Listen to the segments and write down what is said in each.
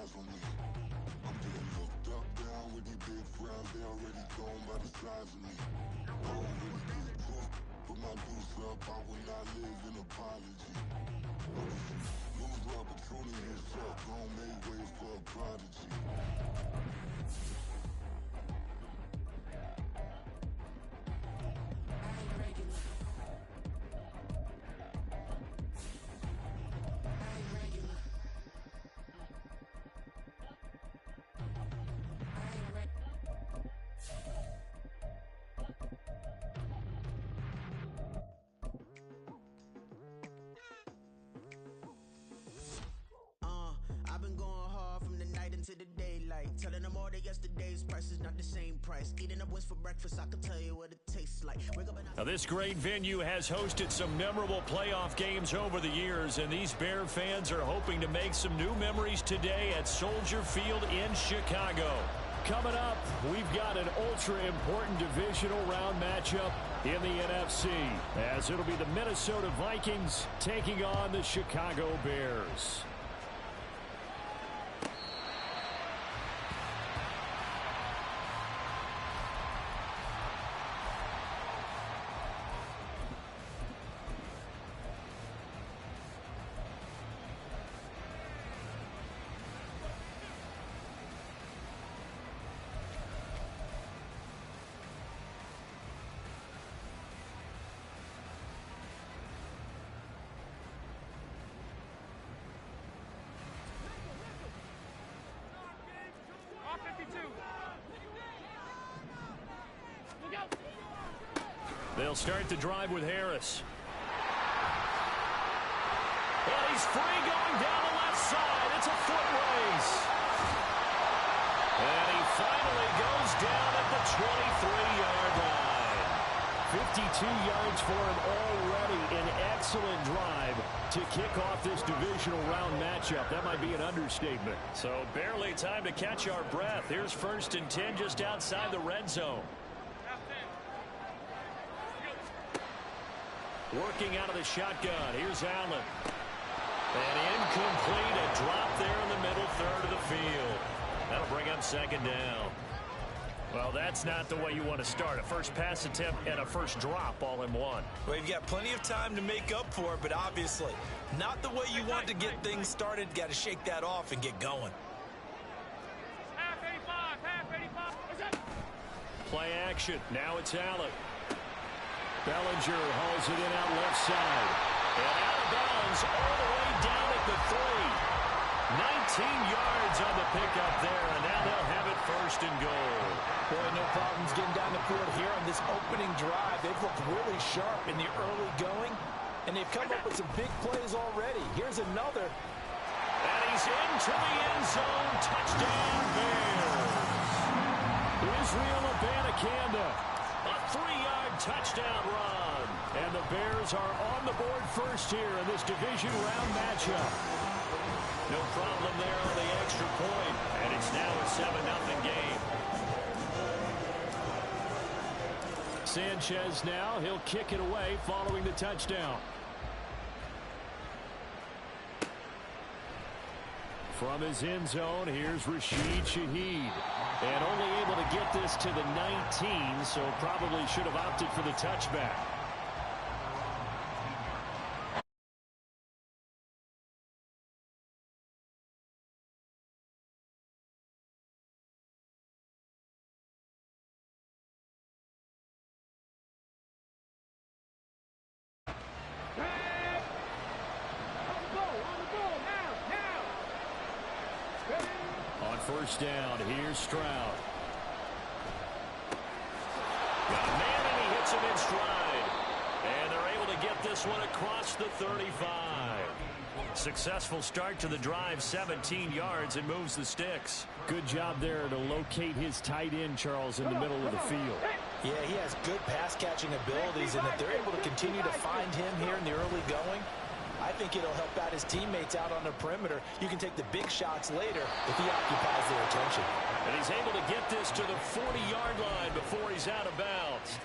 eyes on me. I'm getting hooked up down with these big frowns, they already gone by the size of me. I don't really give a fuck, put my deuce up, I will not live in apology. Lose the opportunity, it's up, don't make way for a prodigy. I've been going hard from the night into the daylight, telling them all that yesterday's price is not the same price. Eating up wings for breakfast, I can tell you what it tastes like. Now, this great venue has hosted some memorable playoff games over the years, and these Bear fans are hoping to make some new memories today at Soldier Field in Chicago. Coming up, we've got an ultra-important divisional round matchup in the NFC, as it'll be the Minnesota Vikings taking on the Chicago Bears. They'll start the drive with Harris. And he's free going down the left side. It's a foot race. And he finally goes down at the 23-yard line. 52 yards for him already. An excellent drive to kick off this divisional round matchup. That might be an understatement. So barely time to catch our breath. Here's 1st and 10 just outside the red zone. Working out of the shotgun. Here's Allen. And incomplete. A drop there in the middle third of the field. That'll bring up 2nd down. Well, that's not the way you want to start. A first pass attempt and a first drop all in one. Well, you've got plenty of time to make up for it, but obviously not the way you want to get things started. Got to shake that off and get going. Half 85. Play action. Now it's Allen. Bellinger hauls it in out left side. And out of bounds all the way down at the 3. 19 yards on the pickup there, and now they'll have it 1st and goal. Boy, no problems getting down the field here on this opening drive. They've looked really sharp in the early going, and they've come up with some big plays already. Here's another. And he's into the end zone. Touchdown, Bears. Israel Abanikanda. A 3-yard touchdown run. And the Bears are on the board first here in this division round matchup. No problem there on the extra point. And it's now a 7-0 game. Sanchez now. He'll kick it away following the touchdown. From his end zone, here's Rashid Shaheed. And only able to get this to the 19, so probably should have opted for the touchback. On 1st down, here's Stroud. Got a man, and he hits him in stride. And they're able to get this one across the 35. Successful start to the drive, 17 yards, and moves the sticks. Good job there to locate his tight end, Charles, in the middle of the field. Yeah, he has good pass-catching abilities, and if they're able to continue to find him here in the early going, I think it'll help out his teammates out on the perimeter. You can take the big shots later if he occupies their attention. And he's able to get this to the 40-yard line before he's out of bounds.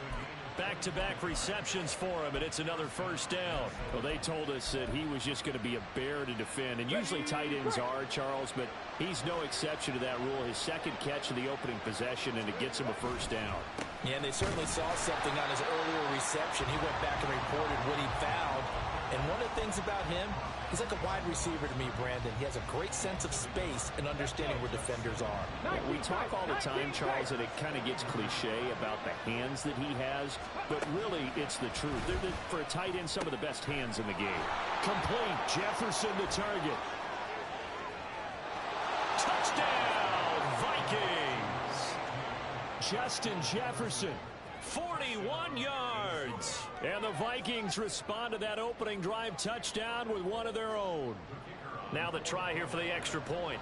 Back-to-back receptions for him, and it's another first down. Well, they told us that he was just going to be a bear to defend, and usually tight ends are, Charles, but he's no exception to that rule. His second catch of the opening possession, and it gets him a first down. Yeah, and they certainly saw something on his earlier reception. He went back and reported what he found. And one of the things about him, he's like a wide receiver to me, Brandon. He has a great sense of space and understanding where defenders are. Yeah, we talk all the time, Charles, and it kind of gets cliche about the hands that he has, but really it's the truth. They're for a tight end, some of the best hands in the game. Complete. Jefferson the target. Touchdown, Vikings! Justin Jefferson, 41 yards. And the Vikings respond to that opening drive touchdown with one of their own. Now the try here for the extra point.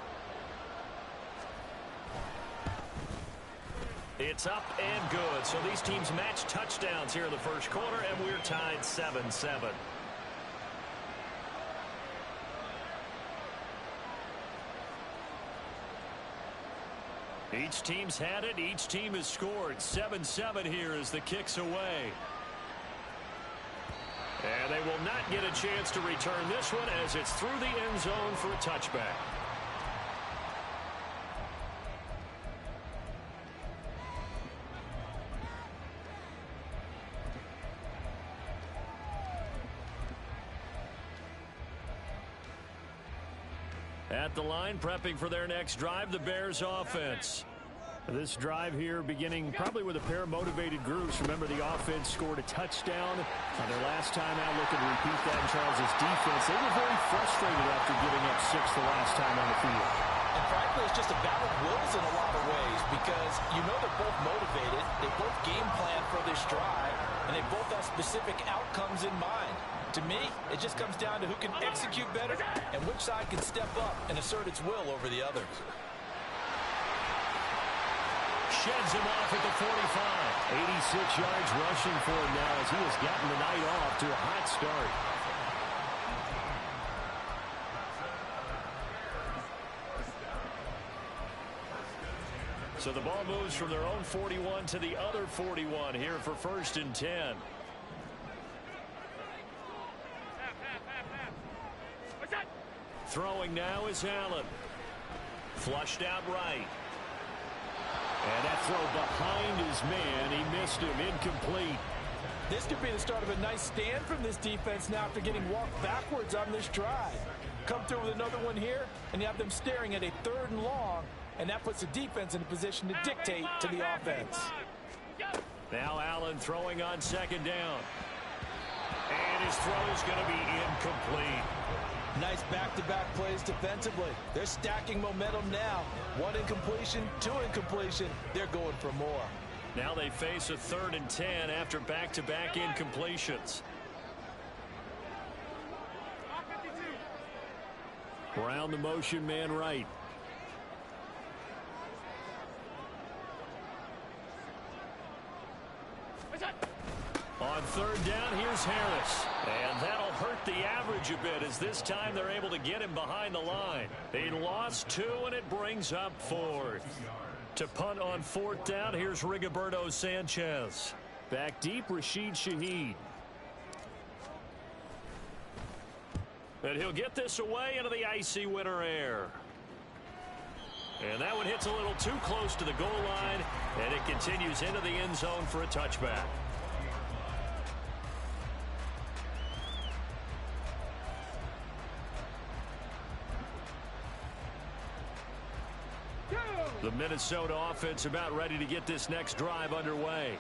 It's up and good. So these teams match touchdowns here in the first quarter, and we're tied 7-7. Each team's had it. Each team has scored. 7-7 here as the kick's away. And they will not get a chance to return this one as it's through the end zone for a touchback. At the line, prepping for their next drive, the Bears offense. This drive here beginning probably with a pair of motivated groups. Remember, the offense scored a touchdown on their last time out. Looking to repeat that in Charles' defense. They were very frustrated after giving up 6 the last time on the field. And frankly, it's just a battle of wills in a lot of ways because you know they're both motivated. They both game plan for this drive, and they both have specific outcomes in mind. To me, it just comes down to who can execute better and which side can step up and assert its will over the other. Sheds him off at the 45. 86 yards rushing for him now as he has gotten the night off to a hot start. So the ball moves from their own 41 to the other 41 here for 1st and 10. Throwing now is Allen. Flushed out right. And that throw behind his man. He missed him. Incomplete. This could be the start of a nice stand from this defense now after getting walked backwards on this drive. Come through with another one here, and you have them staring at a 3rd and long, and that puts the defense in a position to dictate to the offense. Now Allen throwing on 2nd down. And his throw is going to be incomplete. Nice back-to-back plays defensively. They're stacking momentum now. 1 incompletion, 2 incompletion. They're going for more. Now they face a 3rd and 10 after back-to-back incompletions. Around the motion man right. On 3rd down, here's Harris. And that'll hurt the average a bit as this time they're able to get him behind the line. They lost 2, and it brings up 4th. To punt on 4th down, here's Rigoberto Sanchez. Back deep, Rashid Shaheed. And he'll get this away into the icy winter air. And that one hits a little too close to the goal line, and it continues into the end zone for a touchback. The Minnesota offense about ready to get this next drive underway.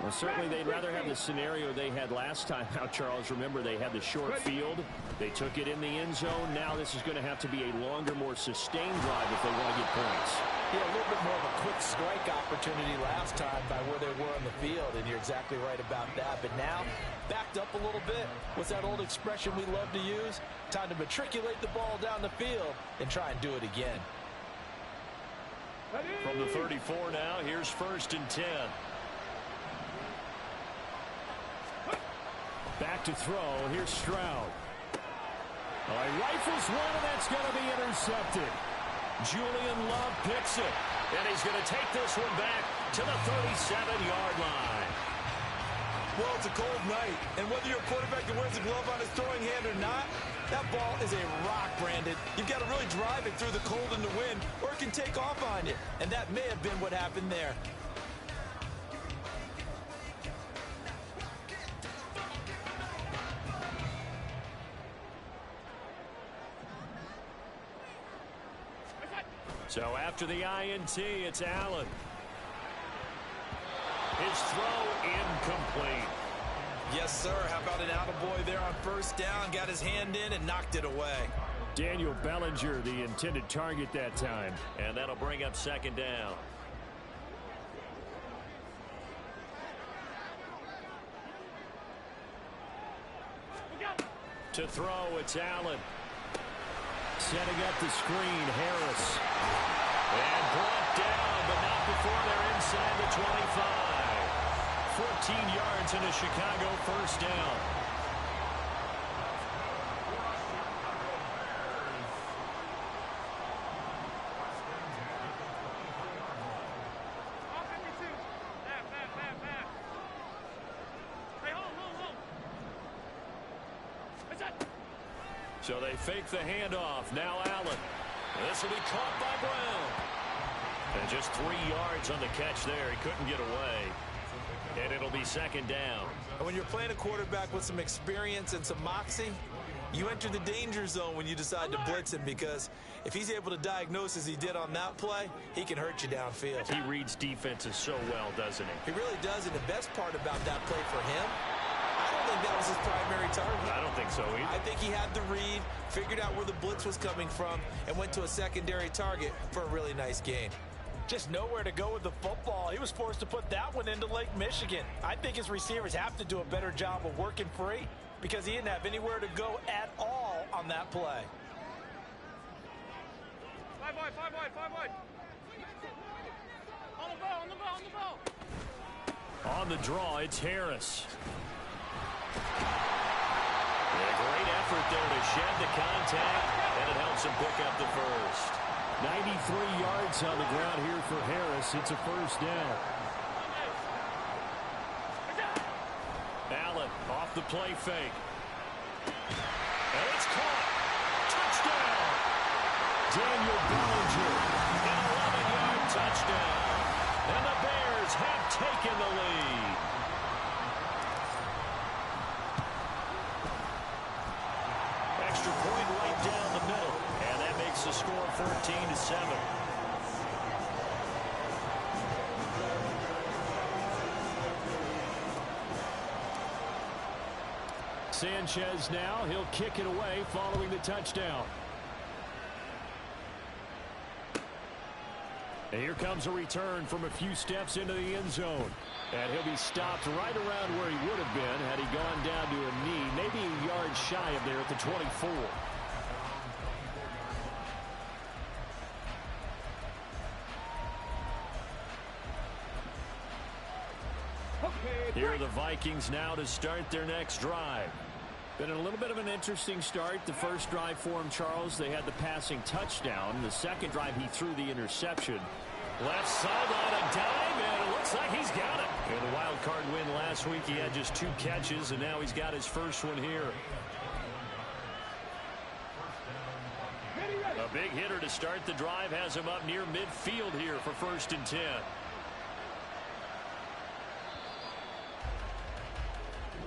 Well, certainly they'd rather have the scenario they had last time out, Charles. Remember, they had the short field. They took it in the end zone. Now this is going to have to be a longer, more sustained drive if they want to get points. Yeah, a little bit more of a quick strike opportunity last time by where they were on the field, and you're exactly right about that. But now, backed up a little bit. What's that old expression we love to use? Time to matriculate the ball down the field and try and do it again. From the 34 now, here's 1st and 10. Back to throw. Here's Stroud. He rifles one, and that's going to be intercepted. Julian Love picks it, and he's going to take this one back to the 37-yard line. Well, it's a cold night, and whether you're a quarterback that wears a glove on his throwing hand or not, that ball is a rock, Brandon. You've got to really drive it through the cold and the wind, or it can take off on you, and that may have been what happened there. So after the INT, it's Allen. His throw incomplete. Yes, sir. How about an attaboy there on first down? Got his hand in and knocked it away. Daniel Bellinger, the intended target that time. And that'll bring up second down. To throw, it's Allen. Setting up the screen, Harris. And brought down, but not before they're inside the 25. 14 yards and a Chicago first down. So they fake the handoff. Now Allen. This will be caught by Brown. And just 3 yards on the catch there. He couldn't get away. And it'll be second down. When you're playing a quarterback with some experience and some moxie, you enter the danger zone when you decide to blitz him, because if he's able to diagnose as he did on that play, he can hurt you downfield. He reads defenses so well, doesn't he? He really does, and the best part about that play for him, I don't think that was his primary target. I don't think so either. I think he had the read, figured out where the blitz was coming from, and went to a secondary target for a really nice gain. Just nowhere to go with the football. He was forced to put that one into Lake Michigan. I think his receivers have to do a better job of working free, because he didn't have anywhere to go at all on that play. 5 wide, 5 wide, 5 wide. On the ball, on the ball, on the ball. On the draw, it's Harris. And a great effort there to shed the contact, and it helps him pick up the first. 93 yards on the ground here for Harris. It's a first down. Allen off the play fake. And it's caught. Touchdown. Daniel Bellinger. An 11-yard touchdown. And the Bears have taken the lead. Extra point right down the middle. And that makes the score 14-7. Sanchez now. He'll kick it away following the touchdown. And here comes a return from a few steps into the end zone. And he'll be stopped right around where he would have been had he gone down to a knee, maybe a yard shy of there at the 24. Here are the Vikings now to start their next drive. Been a little bit of an interesting start. The first drive for him, Charles, they had the passing touchdown. The second drive, he threw the interception. Left side on a dive, and it looks like he's got it. In the wild card win last week, he had just 2 catches, and now he's got his first one here. A big hitter to start the drive has him up near midfield here for 1st and 10.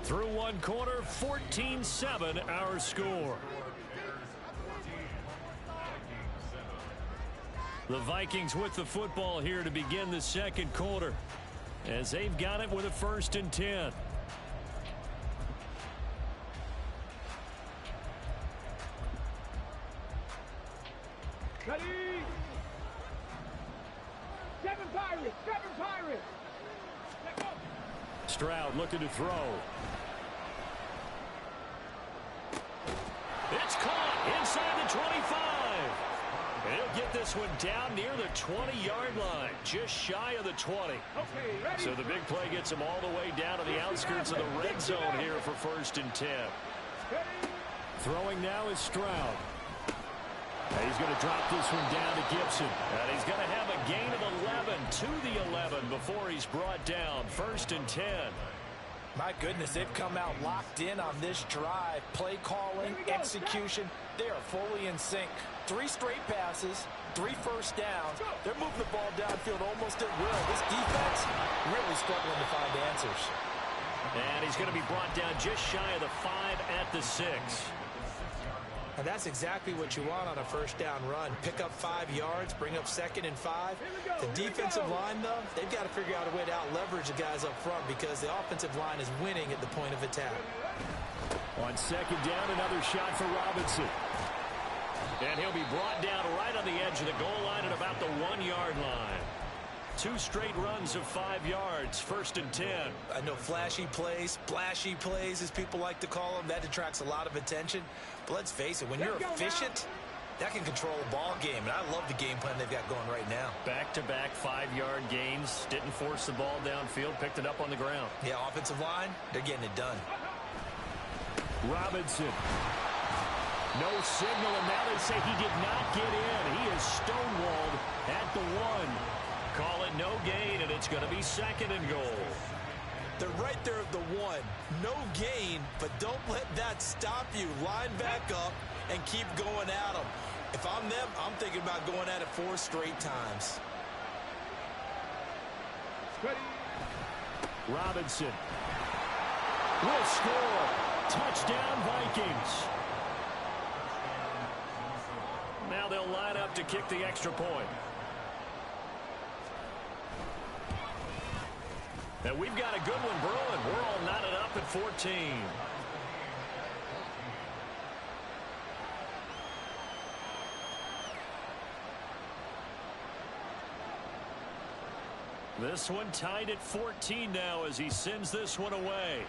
Through one quarter, 14-7 our score. The Vikings with the football here to begin the second quarter, as they've got it with a 1st and 10. Ready? 7 Pirates, 7 Pirates. Stroud looking to throw. It's caught inside the 25. And he'll get this one down near the 20-yard line, just shy of the 20. Okay, ready? So the big play gets him all the way down to the outskirts of the red zone here for 1st and 10. Ready? Throwing now is Stroud. And he's going to drop this one down to Gibson. And he's going to have a gain of 11 to the 11 before he's brought down. 1st and 10. My goodness, they've come out locked in on this drive. Play calling, execution, they are fully in sync. 3 straight passes, 3 first downs. They're moving the ball downfield almost at will. This defense really struggling to find answers. And he's going to be brought down just shy of the 5 at the 6. And that's exactly what you want on a first down run. Pick up 5 yards, bring up 2nd and 5. The defensive line, though, they've got to figure out a way to out-leverage the guys up front because the offensive line is winning at the point of attack. On 2nd down, another shot for Robinson. And he'll be brought down right on the edge of the goal line at about the 1-yard line. 2 straight runs of 5 yards, 1st and 10. I know flashy plays, splashy plays, as people like to call them, that attracts a lot of attention. But let's face it, when you're efficient, that can control a ball game. And I love the game plan they've got going right now. Back-to-back 5-yard gains. Didn't force the ball downfield, picked it up on the ground. Yeah, offensive line, they're getting it done. Robinson. No signal, and now they say he did not get in. He is stonewalled at the 1. Call it no gain, and it's going to be 2nd and goal. They're right there at the 1. No gain, but don't let that stop you. Line back up and keep going at them. If I'm them, I'm thinking about going at it 4 straight times. Robinson will score. Touchdown, Vikings. Now they'll line up to kick the extra point. And we've got a good one brewing. We're all knotted up at 14. This one tied at 14 now as he sends this one away.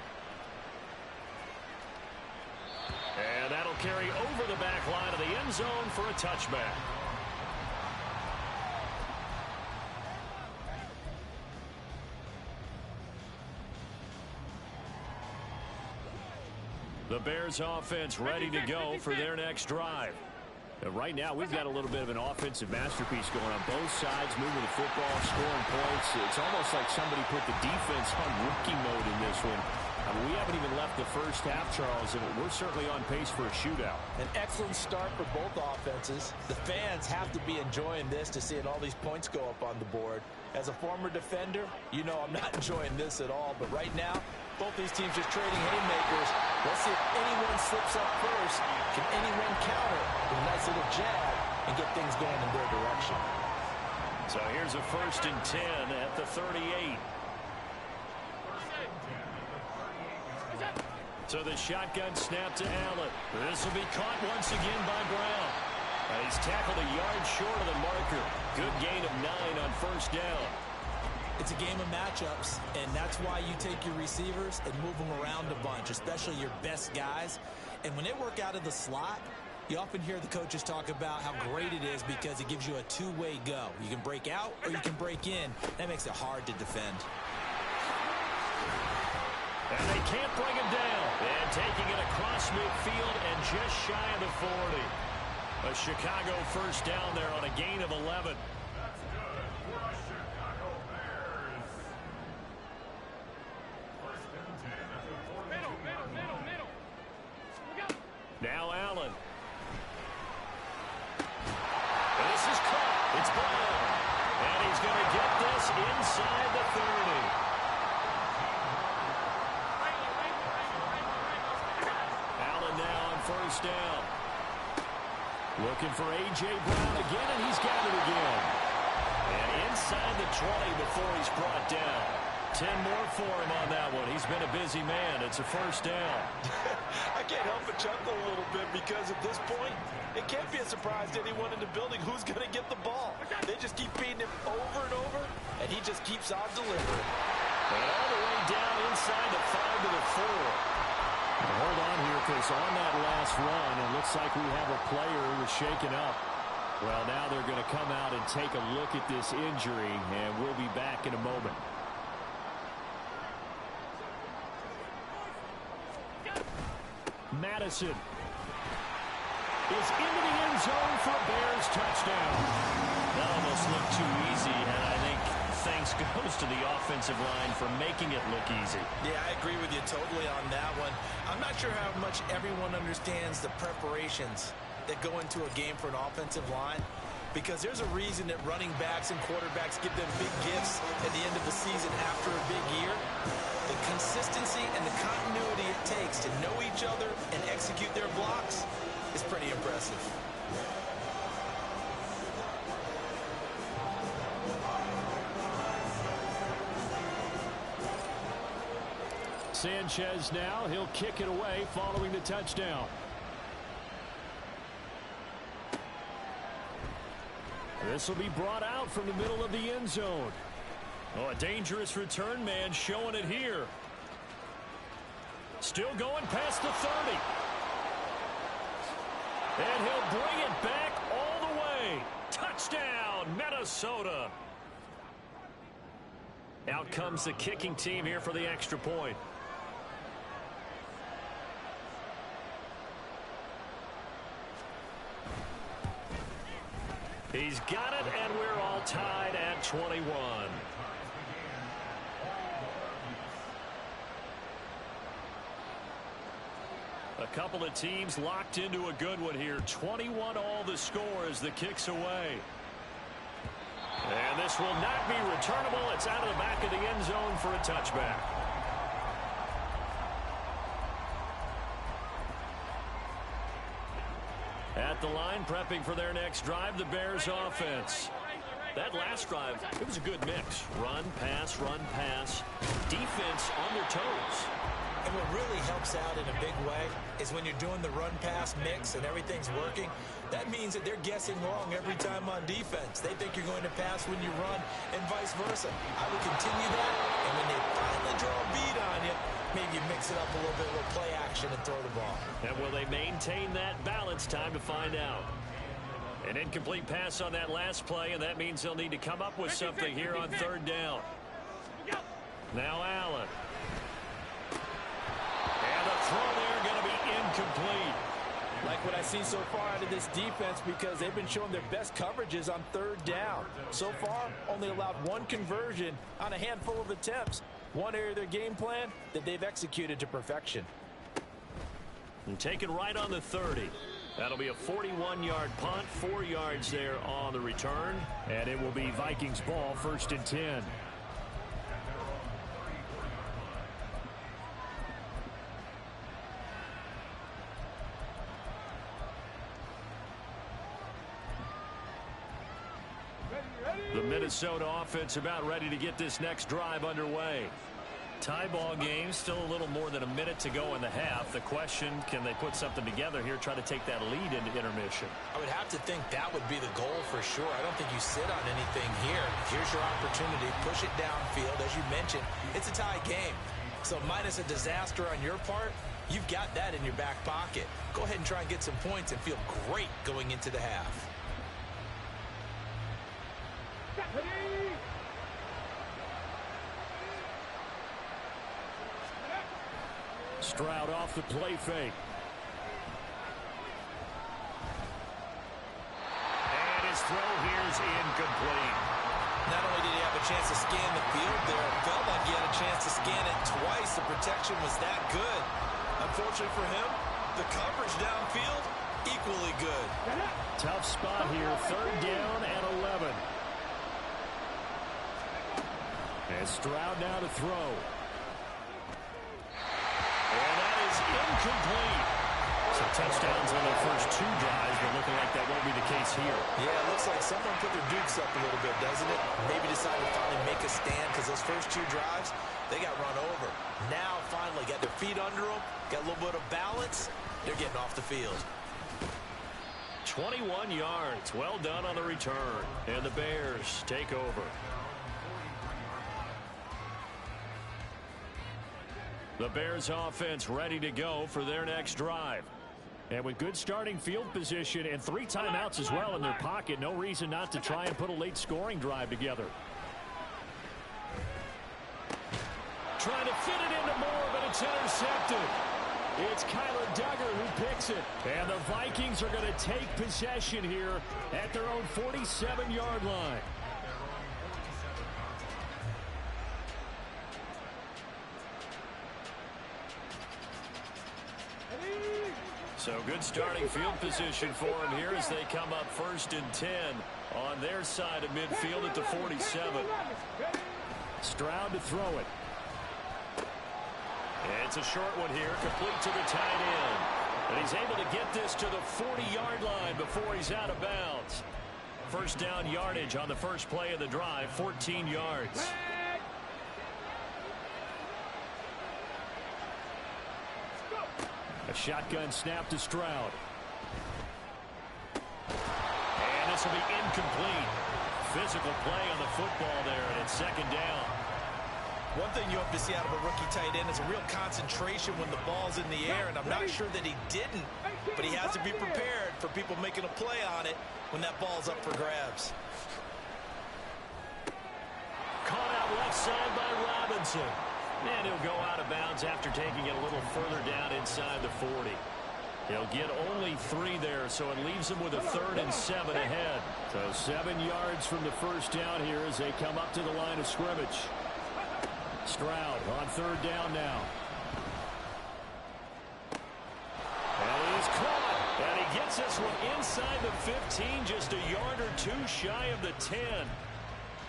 And that'll carry over the back line of the end zone for a touchback. The Bears offense ready to go for their next drive. And right now, we've got a little bit of an offensive masterpiece going on both sides, moving the football, scoring points. It's almost like somebody put the defense on rookie mode in this one. I mean, we haven't even left the first half, Charles, and we're certainly on pace for a shootout. An excellent start for both offenses. The fans have to be enjoying this to seeing all these points go up on the board. As a former defender, you know I'm not enjoying this at all. But right now, both these teams just trading haymakers. Let's see if anyone slips up first. Can anyone counter with a nice little jab and get things going in their direction? So here's a 1st and 10 at the 38. So the shotgun snap to Allen. This will be caught once again by Brown. He's tackled a yard short of the marker. Good gain of 9 on 1st down. It's a game of matchups, and that's why you take your receivers and move them around a bunch, especially your best guys. And when they work out of the slot, you often hear the coaches talk about how great it is because it gives you a two-way go. You can break out or you can break in. That makes it hard to defend. And they can't bring him down. And taking it across midfield and just shy of the 40. A Chicago 1st down there on a gain of 11. Now Allen. This is caught. It's Brown. And he's going to get this inside the 30. Allen now on 1st down. Looking for A.J. Brown again, and he's got it again. And inside the 20 before he's brought down. 10 more for him on that one. He's been a busy man. It's a 1st down. I can't help but chuckle a little bit because at this point, it can't be a surprise to anyone in the building who's going to get the ball. They just keep feeding him over and over, and he just keeps on delivering. And all the way down inside the 5 to the 4. Hold on here, because on that last run, it looks like we have a player who was shaken up. Well, now they're going to come out and take a look at this injury, and we'll be back in a moment. Madison is into the end zone for a Bears touchdown. That almost looked too easy, and I think thanks goes to the offensive line for making it look easy. Yeah, I agree with you totally on that one. I'm not sure how much everyone understands the preparations that go into a game for an offensive line, because there's a reason that running backs and quarterbacks give them big gifts at the end of the season after a big year. The consistency and the continuity it takes to know each other and execute their blocks is pretty impressive. Sanchez now, he'll kick it away following the touchdown. This will be brought out from the middle of the end zone. Oh, a dangerous return man showing it here. Still going past the 30. And he'll bring it back all the way. Touchdown, Minnesota. Out comes the kicking team here for the extra point. He's got it, and we're all tied at 21. A couple of teams locked into a good one here. 21 all the score as the kick's away. And this will not be returnable. It's out of the back of the end zone for a touchback. At the line, prepping for their next drive, the Bears offense. That last drive, it was a good mix. Run, pass, defense on their toes. And what really helps out in a big way is when you're doing the run-pass mix and everything's working, that means that they're guessing wrong every time on defense. They think you're going to pass when you run and vice versa. I would continue that, and when they finally draw a beat on you, maybe you mix it up a little bit with play action and throw the ball. And will they maintain that balance? Time to find out. An incomplete pass on that last play, and that means they'll need to come up with something here on third down. Now Allen. And the throw there going to be incomplete. Like what I've seen so far out of this defense, because they've been showing their best coverages on third down. So far, only allowed one conversion on a handful of attempts. One area of their game plan that they've executed to perfection. And taken right on the 30. That'll be a 41-yard punt, 4 yards there on the return. And it will be Vikings ball, 1st and 10. The Minnesota offense about ready to get this next drive underway. Tie ball game, still a little more than a minute to go in the half. The question, can they put something together here, try to take that lead into intermission? I would have to think that would be the goal for sure. I don't think you sit on anything here. Here's your opportunity. Push it downfield. As you mentioned, it's a tie game. So minus a disaster on your part, you've got that in your back pocket. Go ahead and try and get some points and feel great going into the half. Stroud off the play fake. And his throw here's incomplete. Not only did he have a chance to scan the field there, it felt like he had a chance to scan it twice. The protection was that good. Unfortunately for him, the coverage downfield, equally good. Tough spot here, 3rd down and 11. And Stroud now to throw. And that is incomplete. So touchdowns on their first 2 drives, but looking like that won't be the case here. Yeah, it looks like someone put their dukes up a little bit, doesn't it? Maybe decided to finally make a stand, because those first 2 drives, they got run over. Now, finally, got their feet under them, got a little bit of balance. They're getting off the field. 21 yards. Well done on the return. And the Bears take over. The Bears offense ready to go for their next drive. And with good starting field position and 3 timeouts as well in their pocket, no reason not to try and put a late scoring drive together. Trying to fit it into Moore, but it's intercepted. It's Kyler Duggar who picks it. And the Vikings are going to take possession here at their own 47-yard line. So good starting field position for them here as they come up 1st and 10 on their side of midfield at the 47. Stroud to throw it. It's a short one here, complete to the tight end. And he's able to get this to the 40-yard line before he's out of bounds. First down yardage on the first play of the drive, 14 yards. A shotgun snap to Stroud. And this will be incomplete. Physical play on the football there, and it's 2nd down. One thing you hope to see out of a rookie tight end is a real concentration when the ball's in the air, and I'm not sure that he didn't, but he has to be prepared for people making a play on it when that ball's up for grabs. Caught out left side by Robinson. And he'll go out of bounds after taking it a little further down inside the 40. He'll get only 3 there, so it leaves him with a 3rd and 7 ahead. So 7 yards from the first down here as they come up to the line of scrimmage. Stroud on 3rd down now. And he's caught. And he gets this one inside the 15, just a yard or 2 shy of the 10.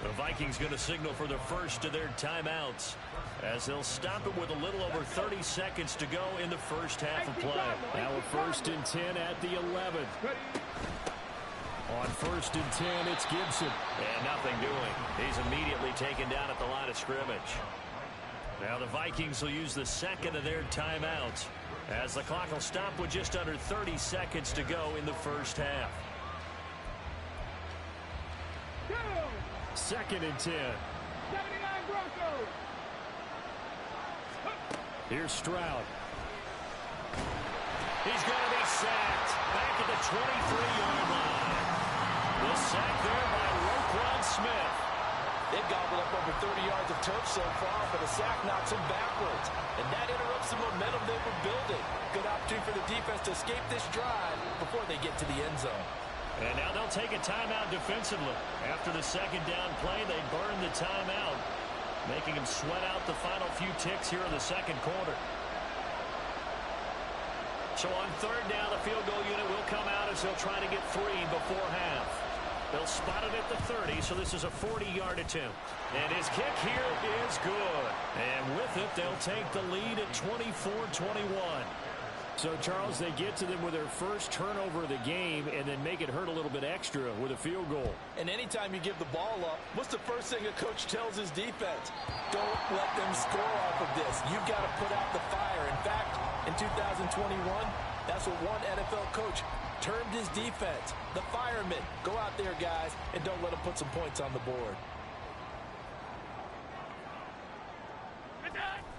The Vikings going to signal for the first of their timeouts as they'll stop it with a little over 30 seconds to go in the first half of play. Now a 1st and 10 at the 11. On 1st and 10, it's Gibson. And nothing doing. He's immediately taken down at the line of scrimmage. Now the Vikings will use the second of their timeouts as the clock will stop with just under 30 seconds to go in the first half. 2nd and 10. 79 Broncos. Here's Stroud. He's going to be sacked back at the 23-yard line. The sack there by Roquan Smith. They've gobbled up over 30 yards of turf so far, but a sack knocks them backwards. And that interrupts the momentum they were building. Good opportunity for the defense to escape this drive before they get to the end zone. And now they'll take a timeout defensively. After the 2nd down play, they burn the timeout, making them sweat out the final few ticks here in the 2nd quarter. So on 3rd down, the field goal unit will come out as they'll try to get 3 before half. They'll spot it at the 30, so this is a 40-yard attempt. And his kick here is good. And with it, they'll take the lead at 24-21. So, Charles, they get to them with their first turnover of the game and then make it hurt a little bit extra with a field goal. And anytime you give the ball up, what's the first thing a coach tells his defense? Don't let them score off of this. You've got to put out the fire. In fact, in 2021, that's what one NFL coach termed his defense. The firemen. Go out there, guys, and don't let them put some points on the board.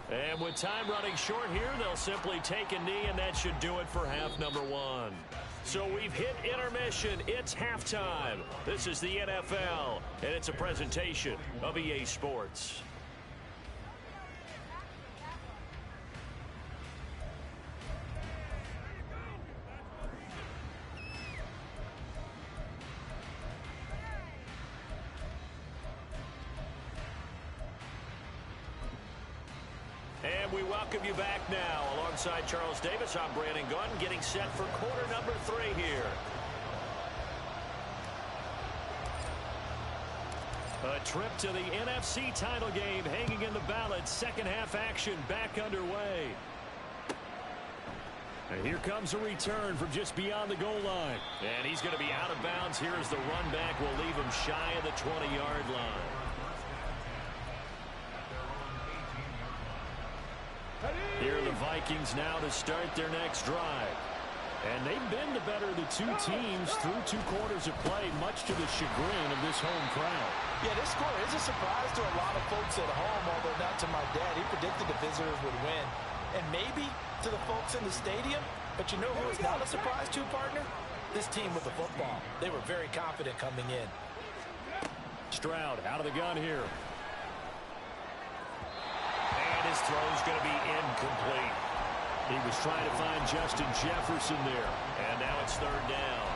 And with time running short here, they'll simply take a knee, and that should do it for half number 1. So we've hit intermission. It's halftime. This is the NFL, and it's a presentation of EA Sports. And we welcome you back now. Alongside Charles Davis, I'm Brandon Gunn, getting set for quarter number 3 here. A trip to the NFC title game hanging in the balance. Second half action back underway. And here comes a return from just beyond the goal line. And he's going to be out of bounds here as the run back will leave him shy of the 20-yard line. Here are the Vikings now to start their next drive. And they've been the better of the 2 teams through 2 quarters of play, much to the chagrin of this home crowd. Yeah, this score is a surprise to a lot of folks at home, although not to my dad. He predicted the visitors would win. And maybe to the folks in the stadium. But you know who is not a surprise to, partner? This team with the football. They were very confident coming in. Stroud out of the gun here. And his throw's going to be incomplete. He was trying to find Justin Jefferson there. And now it's third down.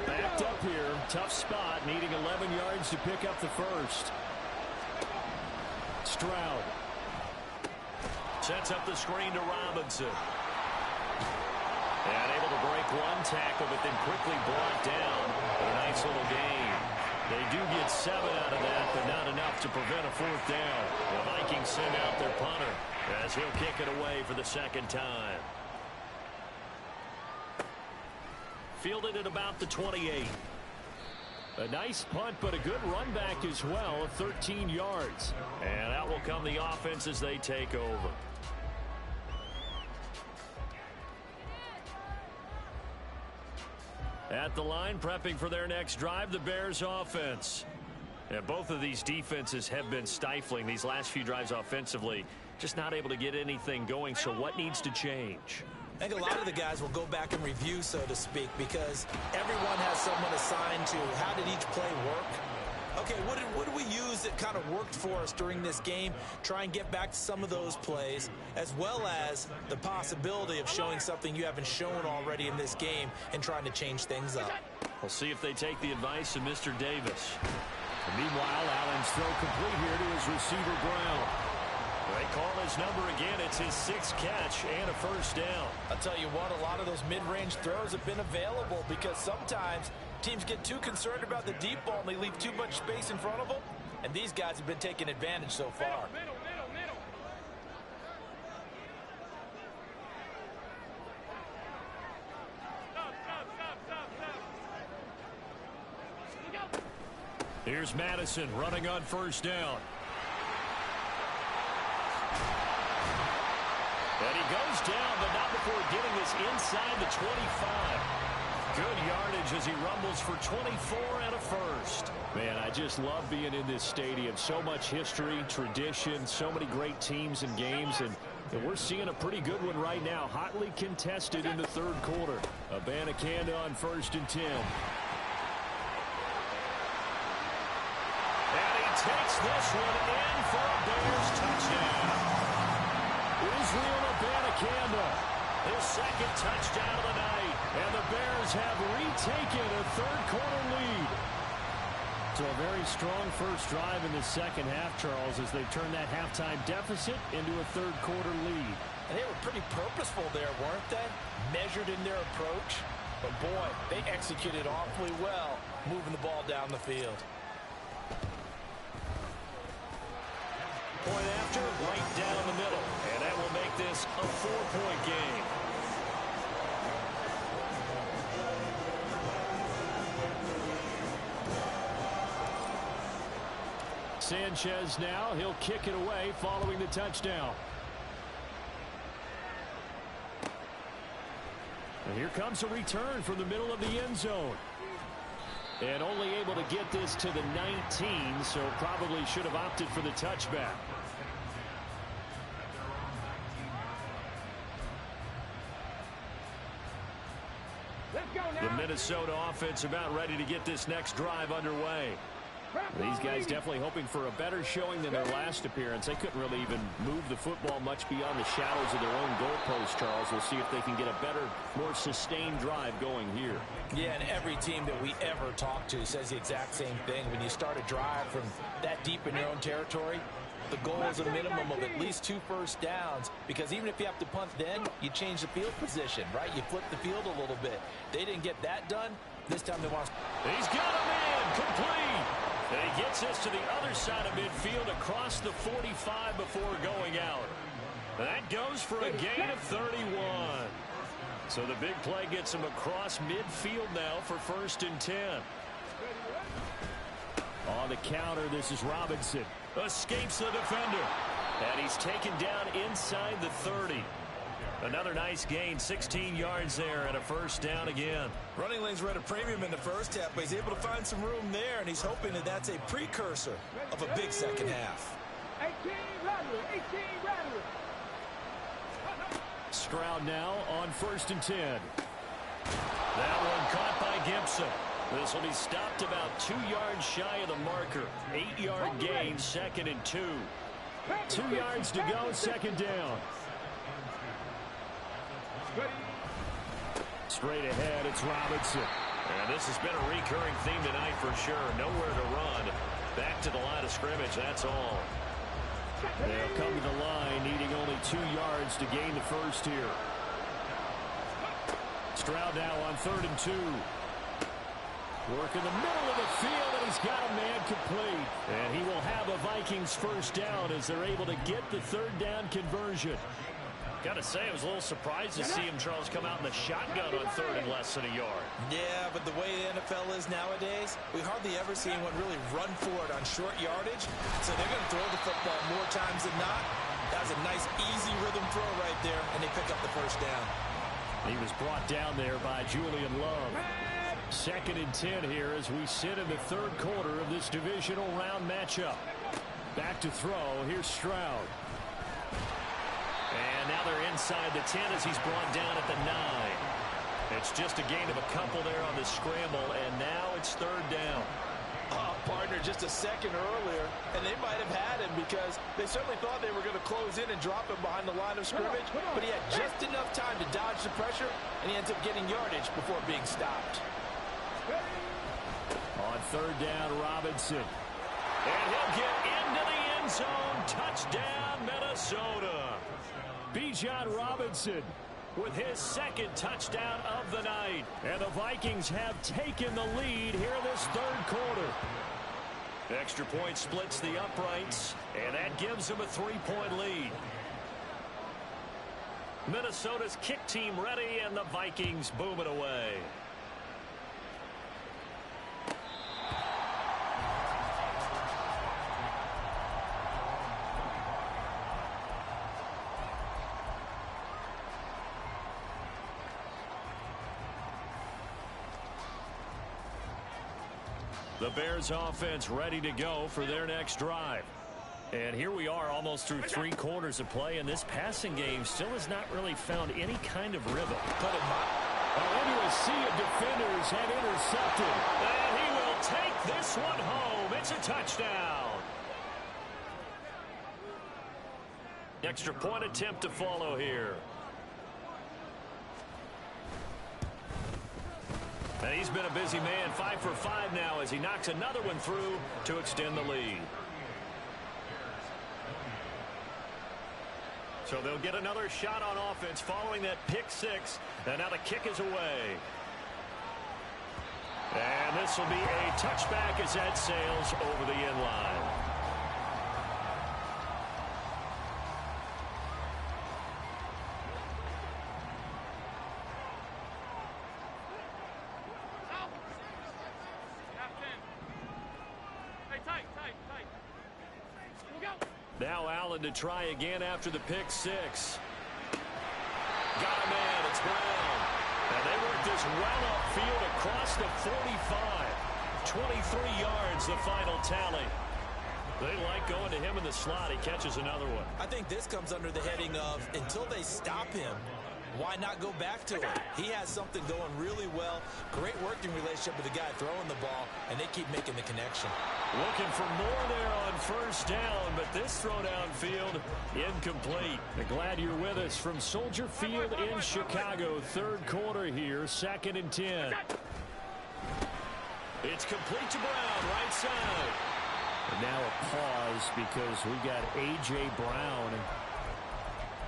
Backed up here. Tough spot. Needing 11 yards to pick up the first. Stroud. Sets up the screen to Robinson. And able to break one tackle, but then quickly brought down. But a nice little gain. They do get 7 out of that, but not enough to prevent a fourth down. The Vikings send out their punter as he'll kick it away for the second time. Fielded at about the 28. A nice punt, but a good run back as well of 13 yards. And out will come the offense as they take over. At the line, prepping for their next drive, the Bears offense. And both of these defenses have been stifling these last few drives offensively. Just not able to get anything going, so what needs to change? I think a lot of the guys will go back and review, so to speak, because everyone has someone assigned to how did each play work. Okay, what did we use that kind of worked for us during this game? Try and get back to some of those plays, as well as the possibility of showing something you haven't shown already in this game and trying to change things up. We'll see if they take the advice of Mr. Davis. And meanwhile, Allen's throw complete here to his receiver, Brown. They call his number again. It's his 6th catch and a first down. I'll tell you what, a lot of those mid-range throws have been available because sometimes teams get too concerned about the deep ball and they leave too much space in front of them. And these guys have been taking advantage so far. Middle. Stop. Here's Madison running on first down. And he goes down, but not before getting this inside the 25. Good yardage as he rumbles for 24 and a first. Man, I just love being in this stadium. So much history, tradition, so many great teams and games, and we're seeing a pretty good one right now. Hotly contested in the third quarter. Abanikanda on 1st and 10. And he takes this one in for a Bears touchdown. Israel Abanikanda, his 2nd touchdown of the night, and the Bears have retaken a third-quarter lead. So a very strong first drive in the second half, Charles, as they've turned that halftime deficit into a third-quarter lead. And they were pretty purposeful there, weren't they? Measured in their approach. But, boy, they executed awfully well, moving the ball down the field. Point after, right down the middle. And that will make this a 4-point game. Sanchez now, he'll kick it away following the touchdown. And here comes a return from the middle of the end zone. And only able to get this to the 19, so probably should have opted for the touchback. The Minnesota offense about ready to get this next drive underway. These guys definitely hoping for a better showing than their last appearance. They couldn't really even move the football much beyond the shadows of their own goalpost, Charles. We'll see if they can get a better, more sustained drive going here. Yeah, and every team that we ever talk to says the exact same thing. When you start a drive from that deep in your own territory, the goal is a minimum of at least 2 first downs, because even if you have to punt then, you change the field position, right? You flip the field a little bit. They didn't get that done. This time they want to... He's got him in, complete. And he gets this to the other side of midfield across the 45 before going out. That goes for a gain of 31. So the big play gets him across midfield now for 1st and 10. On the counter, this is Robinson. Escapes the defender. And he's taken down inside the 30. Another nice gain, 16 yards there, and a first down again. Running lanes were at a premium in the first half, but he's able to find some room there, and he's hoping that that's a precursor of a big second half. 18 Rattler. Stroud now on 1st and 10. That one caught by Gibson. This will be stopped about 2 yards shy of the marker. 8-yard gain, 2nd and 2. 2 yards to go, 2nd down. Straight ahead, it's Robinson. And this has been a recurring theme tonight for sure. Nowhere to run. Back to the line of scrimmage, that's all. They'll come to the line, needing only 2 yards to gain the first here. Stroud now on 3rd and 2. Work in the middle of the field, and he's got a man complete. And he will have a Vikings first down as they're able to get the 3rd down conversion. Got to say, I was a little surprised to see him, Charles, come out in the shotgun on 3rd and less than a yard. Yeah, but the way the NFL is nowadays, we hardly ever see anyone really run for it on short yardage. So they're going to throw the football more times than not. That was a nice, easy rhythm throw right there, and they pick up the first down. He was brought down there by Julian Love. 2nd and 10 here as we sit in the 3rd quarter of this divisional round matchup. Back to throw. Here's Stroud. And now they're inside the 10 as he's brought down at the 9. It's just a gain of a couple there on the scramble, and now it's 3rd down. Partner, just a second earlier, and they might have had him because they certainly thought they were going to close in and drop him behind the line of scrimmage, but he had just enough time to dodge the pressure, and he ends up getting yardage before being stopped. On 3rd down, Robinson. And he'll get into the end zone. Touchdown, Minnesota. Bijan Robinson with his 2nd touchdown of the night. And the Vikings have taken the lead here in this 3rd quarter. Extra point splits the uprights, and that gives them a 3-point lead. Minnesota's kick team ready, and the Vikings boom it away. The Bears offense ready to go for their next drive. And here we are almost through 3 quarters of play, and this passing game still has not really found any kind of rhythm. Into a sea of defenders and intercepted. And he will take this one home. It's a touchdown. Extra point attempt to follow here. And he's been a busy man, 5 for 5 now as he knocks another one through to extend the lead. So they'll get another shot on offense following that pick 6. And now the kick is away. And this will be a touchback as that sails over the end line. Now Allen to try again after the pick 6. Got a man. It's Brown. And they work this well upfield across the 45. 23 yards, the final tally. They like going to him in the slot. He catches another one. I think this comes under the heading of until they stop him, why not go back to him? He has something going really well. Great working relationship with the guy throwing the ball, and they keep making the connection. Looking for more there on 1st down, but this throw downfield incomplete. Glad you're with us from Soldier Field in Chicago. 3rd quarter here, 2nd and 10. It's complete to Brown, right side. And now a pause because we got A.J. Brown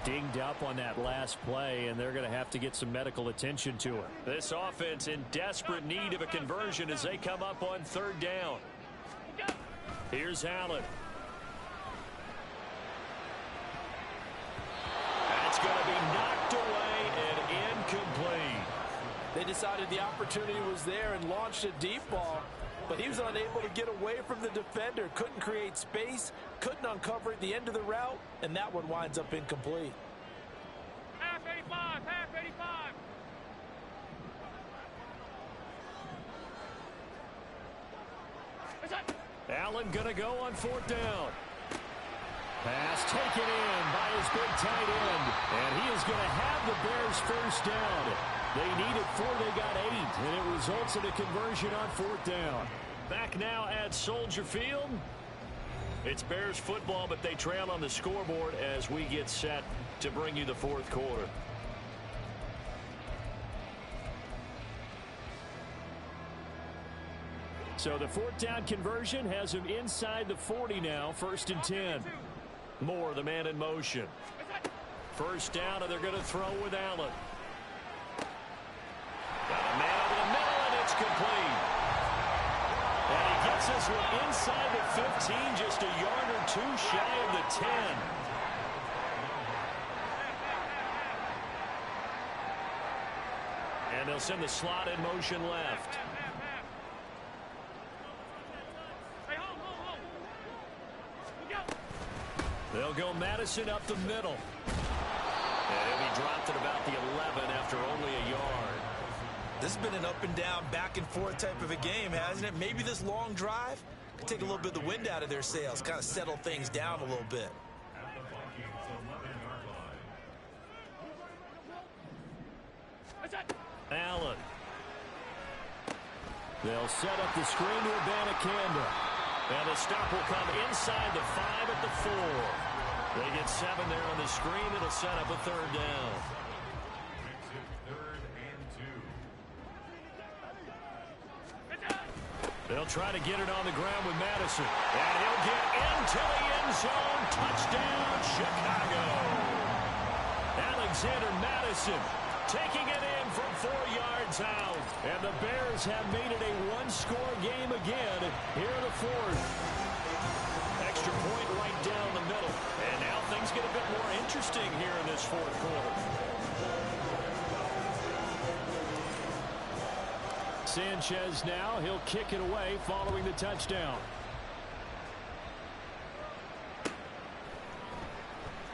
dinged up on that last play, and they're going to have to get some medical attention to him. This offense in desperate need of a conversion as they come up on 3rd down. Here's Allen. That's going to be knocked away and incomplete. They decided the opportunity was there and launched a deep ball, but he was unable to get away from the defender. Couldn't create space, couldn't uncover at the end of the route, and that one winds up incomplete. Half 85, half 85. Allen going to go on 4th down. Pass taken in by his big tight end. And he is going to have the Bears first down. They needed 4, they got 8, and it results in a conversion on 4th down. Back now at Soldier Field. It's Bears football, but they trail on the scoreboard as we get set to bring you the 4th quarter. So the 4th down conversion has him inside the 40 now, 1st and 10. Moore, the man in motion. 1st down, and they're going to throw with Allen. Got a man over the middle, and it's complete. And he gets this one inside the 15, just a yard or 2 shy of the 10. And they'll send the slot in motion left. They'll go Madison up the middle. And he'll be dropped at about the 11 after only a yard. This has been an up and down, back and forth type of a game, hasn't it? Maybe this long drive could take a little bit of the wind out of their sails, kind of settle things down a little bit. Allen. They'll set up the screen to Abanikanda. And the stop will come inside the 5 at the 4. They get 7 there on the screen. It'll set up a 3rd down. They'll try to get it on the ground with Madison. And he'll get into the end zone. Touchdown, Chicago. Alexander Madison taking it in from 4 yards out. And the Bears have made it a one-score game again here in the 4th. Extra point right down the middle. And now things get a bit more interesting here in this 4th quarter. Sanchez now, he'll kick it away following the touchdown.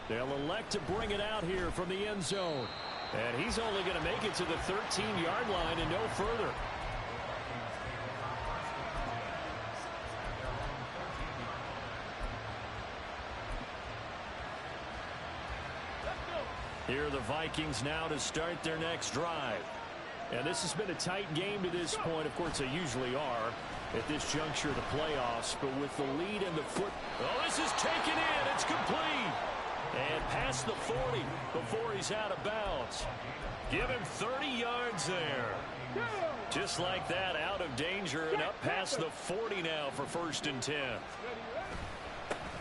They'll elect to bring it out here from the end zone. And he's only going to make it to the 13-yard line and no further. Here are the Vikings now to start their next drive. And this has been a tight game to this point. Of course, they usually are at this juncture of the playoffs. But with the lead in the foot. Oh, this is taken in. It's complete. And past the 40 before he's out of bounds. Give him 30 yards there. Just like that, out of danger and up past the 40 now for 1st and 10.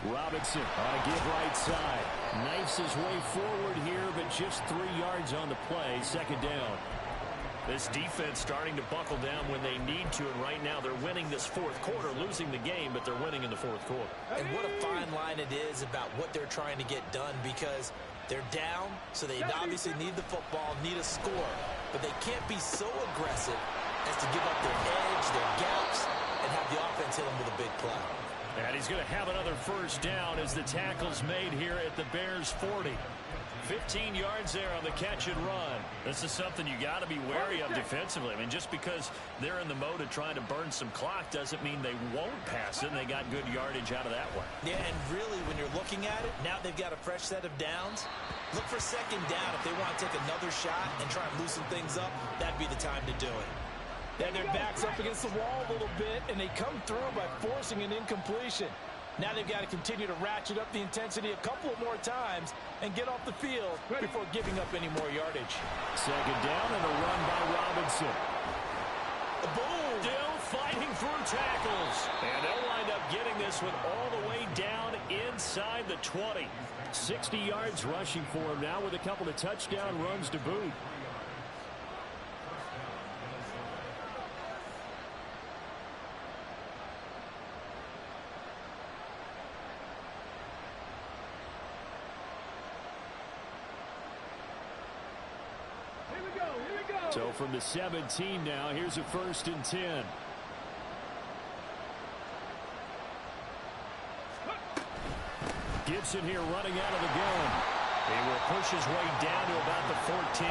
Robinson on a give right side. Knifes his way forward here, but just 3 yards on the play. 2nd down. This defense starting to buckle down when they need to, and right now they're winning this 4th quarter, losing the game, but they're winning in the 4th quarter. And what a fine line it is about what they're trying to get done, because they're down, so they obviously need the football, need a score, but they can't be so aggressive as to give up their edge, their gaps, and have the offense hit them with a big play. And he's going to have another 1st down as the tackle's made here at the Bears 40. 15 yards there on the catch and run. This is something you got to be wary of defensively. I mean, just because they're in the mode of trying to burn some clock doesn't mean they won't pass it, and they got good yardage out of that one. Yeah, and really, when you're looking at it, now they've got a fresh set of downs. Look for 2nd down. If they want to take another shot and try and loosen things up, that'd be the time to do it. Then their back's up against the wall a little bit, and they come through by forcing an incompletion. Now they've got to continue to ratchet up the intensity a couple more times and get off the field before giving up any more yardage. 2nd down and a run by Robinson. Boom! Still fighting through tackles. And they'll wind up getting this one all the way down inside the 20. 60 yards rushing for him now with a couple of touchdown runs to boot. So from the 17 now, here's a 1st and 10. Gibson here running out of the gun. He will push his way down to about the 14.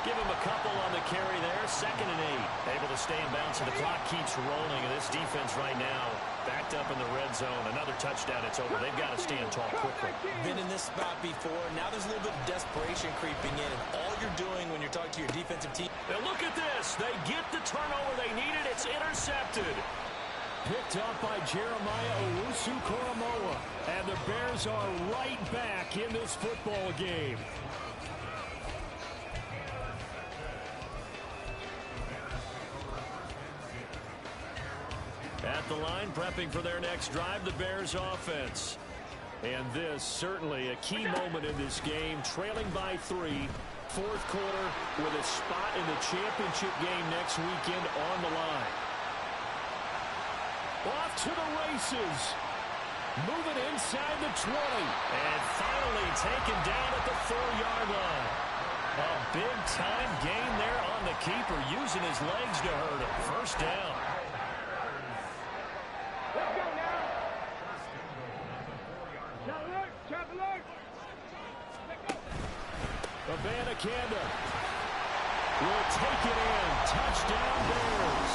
Give him a couple on the carry there. 2nd and 8. Able to stay in bounds, so the clock keeps rolling. And this defense right now Backed up in the red zone. Another touchdown. It's over. They've got to stand tall quickly. Been in this spot before. Now there's a little bit of desperation creeping in. And all you're doing when you're talking to your defensive team. Now look at this. They get the turnover they needed. It's intercepted. Picked up by Jeremiah Owusu-Koramoah. And the Bears are right back in this football game. At the line, prepping for their next drive, the Bears offense. And this, certainly a key moment in this game, trailing by 3, fourth quarter, with a spot in the championship game next weekend on the line. Off to the races. Moving inside the 20. And finally taken down at the 4-yard line. A big-time gain there on the keeper, using his legs to hurt him. First down. Abanikanda will take it in. Touchdown, Bears.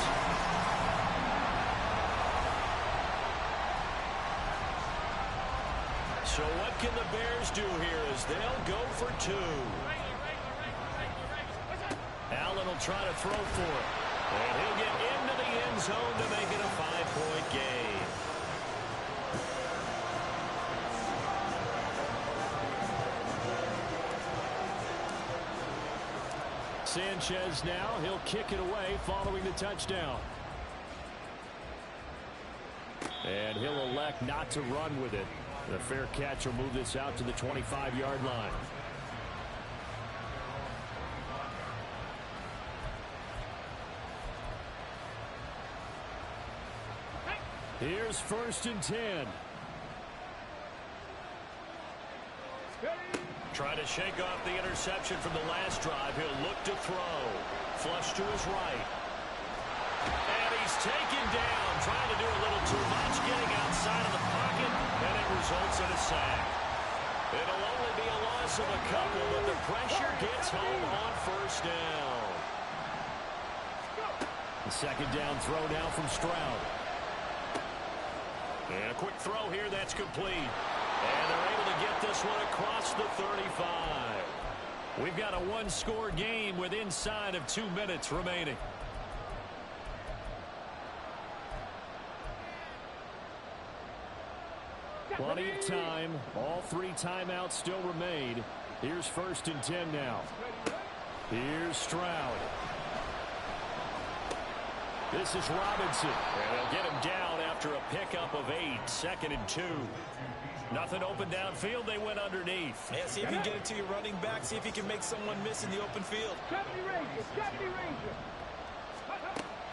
So what can the Bears do here as they'll go for 2? Allen will try to throw for it. And he'll get into the end zone to make it a 5-point game. Sanchez now, he'll kick it away following the touchdown. And he'll elect not to run with it. The fair catch will move this out to the 25-yard line. Here's 1st and 10. Trying to shake off the interception from the last drive. He'll look to throw. Flush to his right. And he's taken down. Trying to do a little too much. Getting outside of the pocket. And it results in a sack. It'll only be a loss of a couple, but the pressure gets home on 1st down. The 2nd down throw now from Stroud. And a quick throw here. That's complete. And they're able to get this one across the 35. We've got a one-score game with inside of 2 minutes remaining. Plenty of time. All 3 timeouts still remain. Here's 1st and 10 now. Here's Stroud. This is Robinson. And they'll get him down after a pickup of 8. 2nd and 2. Nothing open downfield. They went underneath. Yeah, see if you can get it to your running back. See if you can make someone miss in the open field.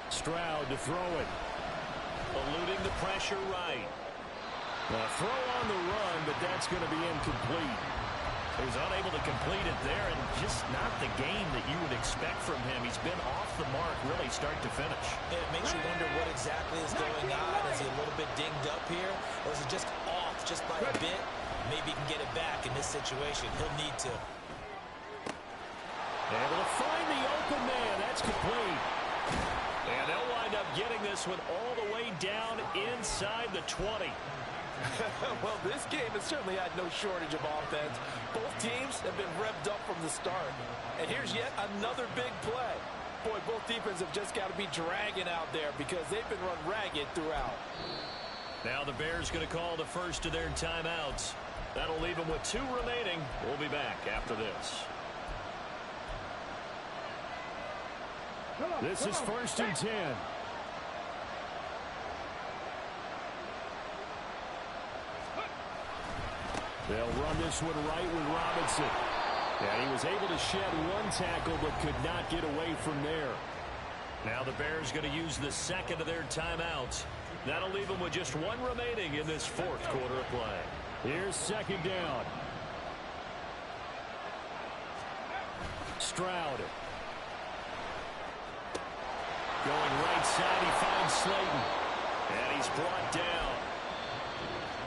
Stroud to throw it. Eluding the pressure right. Throw on the run, but that's going to be incomplete. He was unable to complete it there, and just not the game that you would expect from him. He's been off the mark really start to finish. It makes you wonder what exactly is going on. Is he a little bit dinged up here, or is it just off just by a bit? Maybe he can get it back in this situation. He'll need to. Able to find the open man. That's complete. And they'll wind up getting this one all the way down inside the 20. Well, this game has certainly had no shortage of offense. Both teams have been revved up from the start. And here's yet another big play. Boy, both defenses have just got to be dragging out there because they've been run ragged throughout. Now the Bears going to call the first of their timeouts. That'll leave them with 2 remaining. We'll be back after this. This is 1st and 10. They'll run this one right with Robinson. And he was able to shed 1 tackle but could not get away from there. Now the Bears going to use the 2nd of their timeouts. That'll leave them with just 1 remaining in this 4th quarter of play. Here's 2nd down. Stroud. Going right side, he finds Slayton. And he's brought down.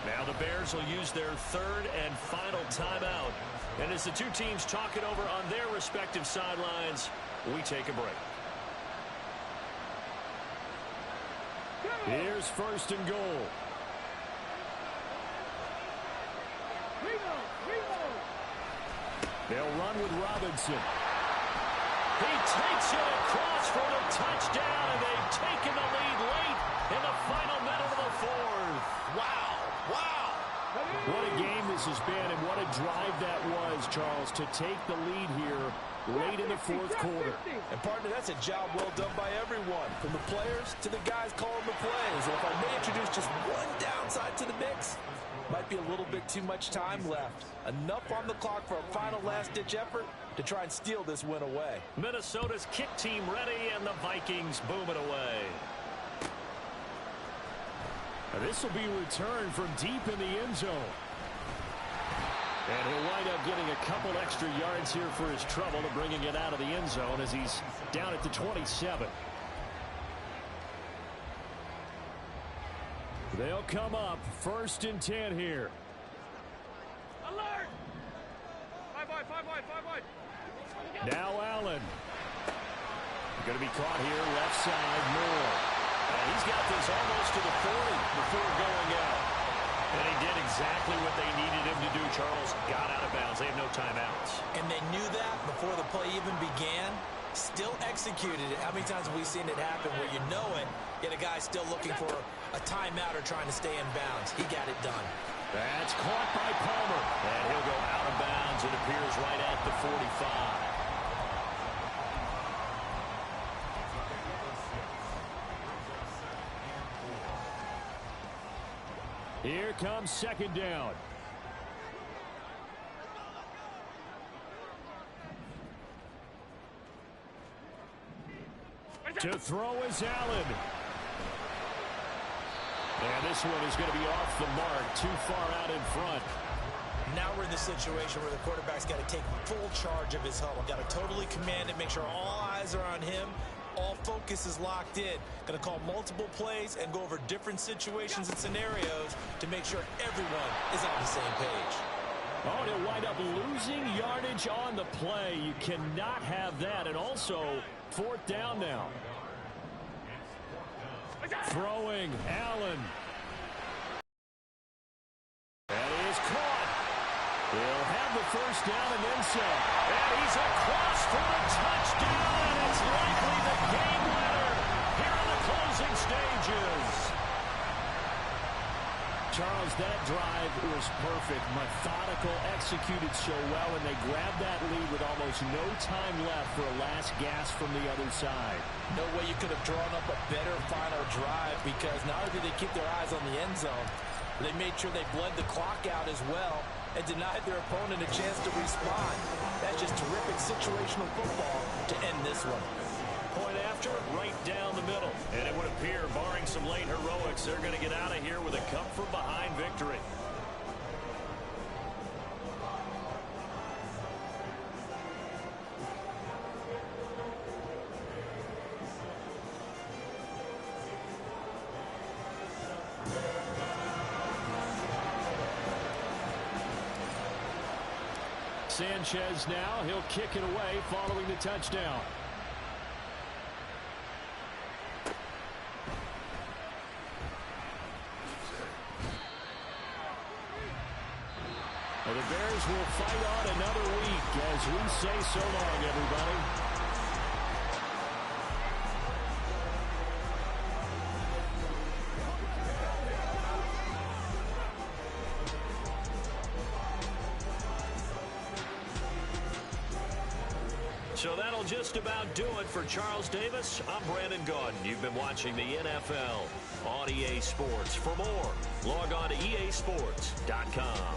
Now the Bears will use their 3rd and final timeout. And as the 2 teams talk it over on their respective sidelines, we take a break. Here's first and goal. They'll run with Robinson. He takes it across for the touchdown, and they've taken the lead late in the final minute of the fourth. Wow. Wow. What a game this has been, and what a drive that was, Charles, to take the lead here late in the fourth quarter. And, partner, that's a job well done by everyone, from the players to the guys calling the plays. And if I may introduce just one downside to the mix, might be a little bit too much time left. Enough on the clock for a final last-ditch effort to try and steal this win away. Minnesota's kick team ready, and the Vikings boom it away. This will be returned from deep in the end zone. And he'll wind up getting a couple extra yards here for his trouble to bringing it out of the end zone as he's down at the 27. They'll come up first and 10 here. Alert! 5 wide, 5 wide, 5 wide. Now Allen. Going to be caught here left side, Moore. And he's got this almost to the 40 before going out. And he did exactly what they needed him to do, Charles. Got out of bounds. They have no timeouts. And they knew that before the play even began. Still executed it. How many times have we seen it happen where you know it, yet a guy still looking for a timeout or trying to stay in bounds? He got it done. That's caught by Palmer. And he'll go out of bounds. It appears right at the 45. Here comes second down. To throw is Allen. And this one is going to be off the mark, too far out in front. Now we're in the situation where the quarterback's got to take full charge of his huddle. Got to totally command it, make sure all eyes are on him. All focus is locked in. Going to call multiple plays and go over different situations and scenarios to make sure everyone is on the same page. Oh, and he'll wind up losing yardage on the play. You cannot have that. And also, fourth down now. Throwing, Allen. That is caught. He'll have the first down and then some. And he's across for the touchdown, and it's likely the game winner here in the closing stages. Charles, that drive was perfect. Methodical, executed so well, and they grabbed that lead with almost no time left for a last gasp from the other side. No way you could have drawn up a better final drive, because not only did they keep their eyes on the end zone, they made sure they bled the clock out as well and denied their opponent a chance to respond. That's just terrific situational football to end this one. Point after, right down the middle. And it would appear, barring some late heroics, they're going to get out of here with a come-from-behind victory. Sanchez now, he'll kick it away following the touchdown. Well, the Bears will fight on another week as we say so long, everybody. So that'll just about do it for Charles Davis. I'm Brandon Gaudin. You've been watching the NFL on EA Sports. For more, log on to easports.com.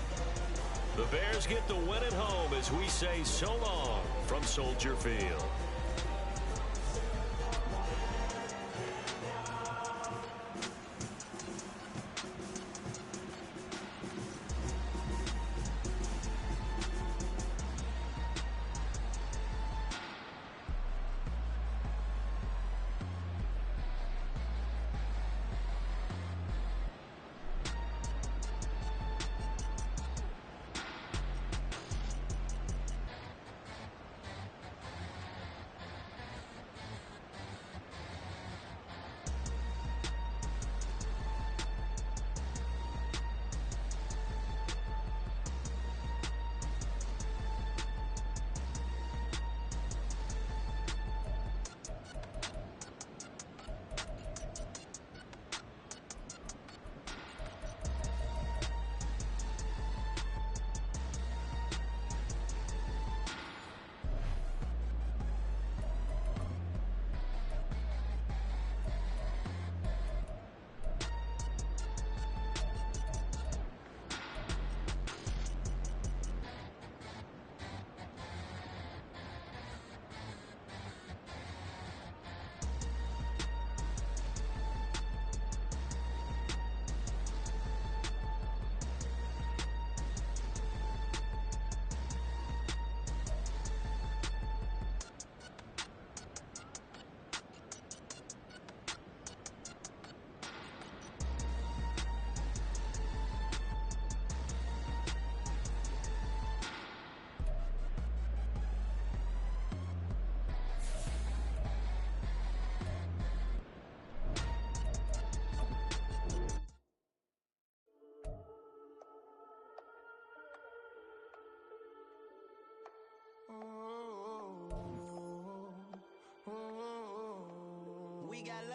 The Bears get the win at home as we say so long from Soldier Field.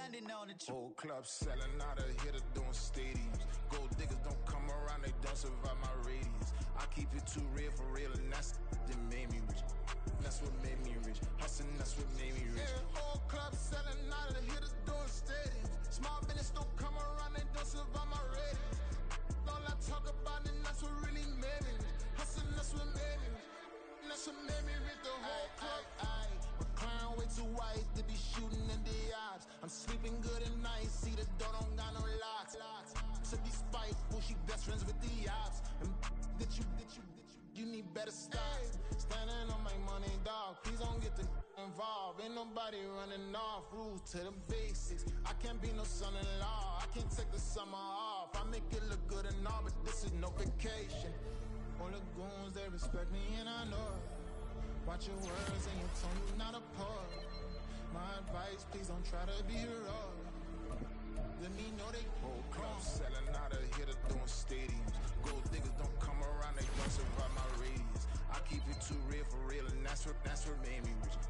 standing on the truth. Whole club selling out of hitter doing stadiums. Gold diggers don't come around, they don't survive my radius. I keep it too real for real, and that's that made me rich. That's what made me rich. Hustling, that's what made me rich. Yeah, whole club selling out of hitters doing stadiums. Small business don't come around, they don't survive my radius. All I talk about, and that's what really made me rich. Hustling, that's what made me rich. That's what made me rich. The whole club. McLaren way too white to be shooting in the odds. I'm sleeping good at night, see the door don't got no locks. To be spiteful, she best friends with the ops. And you need better stop. Standing on my money, dog. Please don't get the involved. Ain't nobody running off. Rules to the basics. I can't be no son-in-law. I can't take the summer off. I make it look good and all, but this is no vacation. All the goons, they respect me and I know it. Watch your words and your tone, you not a poet. My advice, please don't try to be heroic. Let me know they whole club selling out of hitter doing stadiums. Gold diggers don't come around, they don't survive my radius. I keep it too real for real, and that's what made me rich.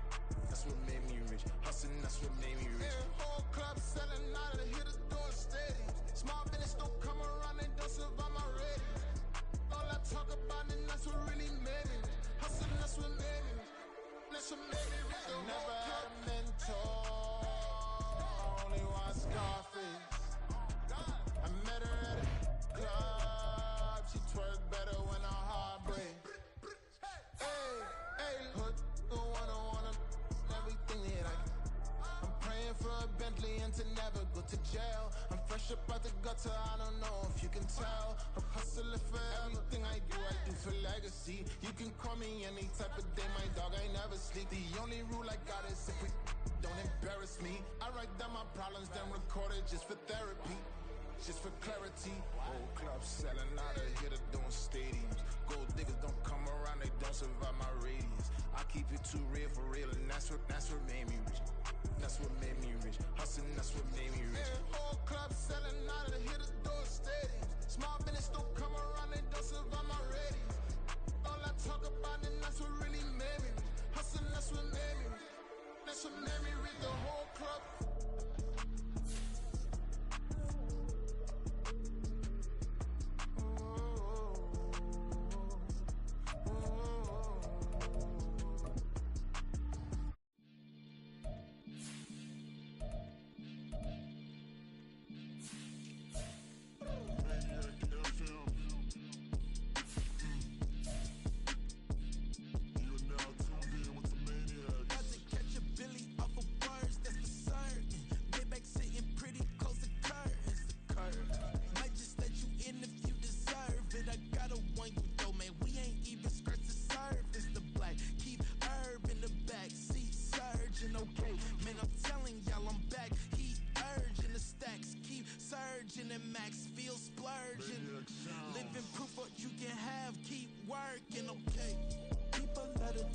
That's what made me rich. Hustling, that's what made me rich. Yeah, whole club selling out of hitters doing stadiums. Small business don't come around, they don't survive my radius. All I talk about, and that's what really made me rich. Hustling, that's what made me rich. That's what made me rich. Never had a mentor, only one Scarface. I met her at a club, she twerk better when her heart breaks. Hey, hood, wanna everything that I'm praying for a Bentley and to never go to jail. I'm fresh up out the gutter, I don't know if you can tell. I'm hustling for everything I do for legacy. You can call me any type of day, my dog, I never sleep. The only rule I got is if we don't embarrass me. I write down my problems, then record it just for therapy. Just for clarity. Whole club selling out of hitter doing stadiums. Gold diggers don't come around, they don't survive my radius. I keep it too real for real, and that's what made me rich. That's what made me rich. Hustling, that's what made me rich. Yeah, whole club selling out of hitter doing stadiums. Small business don't come around, they don't survive my radius. All I talk about, and that's what really made me rich. Hustling, that's what made me rich. That's what made me rich. The whole club.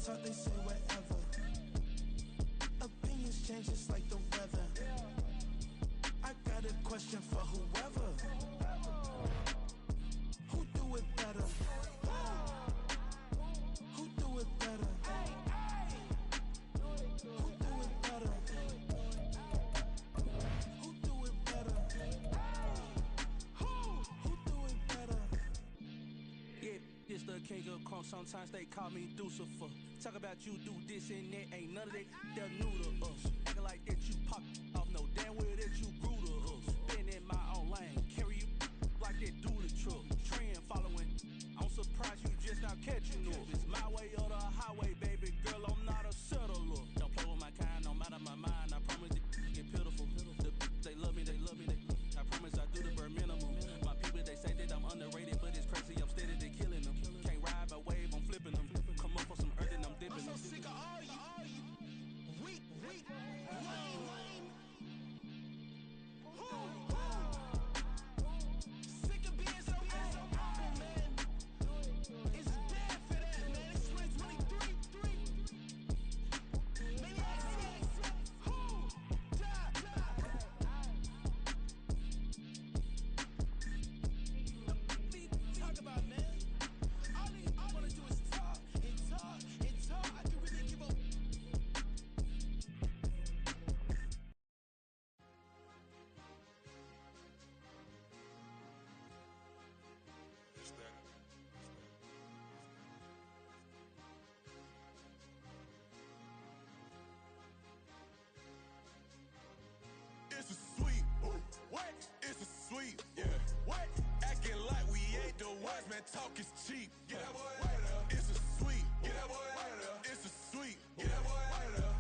Talk, they say whatever. Opinions change just like the weather. I got a question for whoever. Who do it better? Who do it better? Who do it better? Who do it better? Who do it better? Yeah, this the king of crunk. Sometimes they call me Lucifer. Talk about you do this and that, ain't none of that, they're new to us. Acting like that you pop off, no damn well that you grew to us. Been in my own lane, carry you like that do the truck. Trend following, I'm surprised you just now catching up. It's my way or the highway, baby girl, I'm not a settler. Don't play with my kind, I'm out of my mind, I promise it get pitiful. They love me, I promise I do the bare minimum. My people, they say that I'm underrated, but it's crazy, I'm steady, they killing them. Can't ride my wave, I'm flipping them. Come up for some earth and I'm dipping them. I'm so sick of all you weak, lame. Sick of being so humble, man. It's dead for that, man. It's switch man, talk is cheap. Get that boy out of there. It's a sweep. Get that boy out of there. It's a sweep. Get that boy out of there.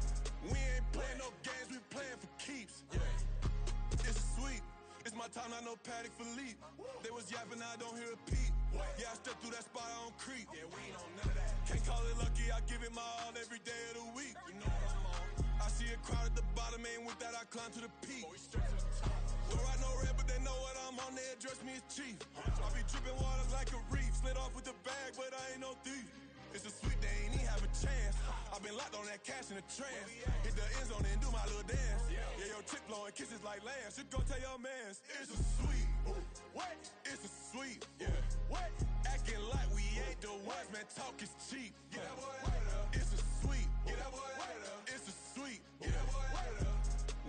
We ain't playing no games, we playing for keeps. Yeah. It's a sweep. It's my time, not no Paddock Philippe. They was yapping, I don't hear a peep. Yeah, I step through that spot, I don't creep. Yeah, we ain't on none of that. Can't call it lucky, I give it my all every day of the week. You know what I'm on. I see a crowd at the bottom, ain't with that, I climb to the peak. Throw out no red, but they know what I'm on, they address me as chief. I be dripping water like a reef, slid off with the bag, but I ain't no thief. It's a sweet, they ain't even have a chance. I've been locked on that cash in a trance. Hit the end zone and do my little dance. Yeah, your chick blowing kisses like Lance. You go tell your mans. It's a sweet. What? It's a sweet. Yeah. What? Acting like we ain't the ones, man. Talk is cheap. Get that boy out of there. It's a sweet. Get that boy out of there. It's a sweet. Get that boy out of there.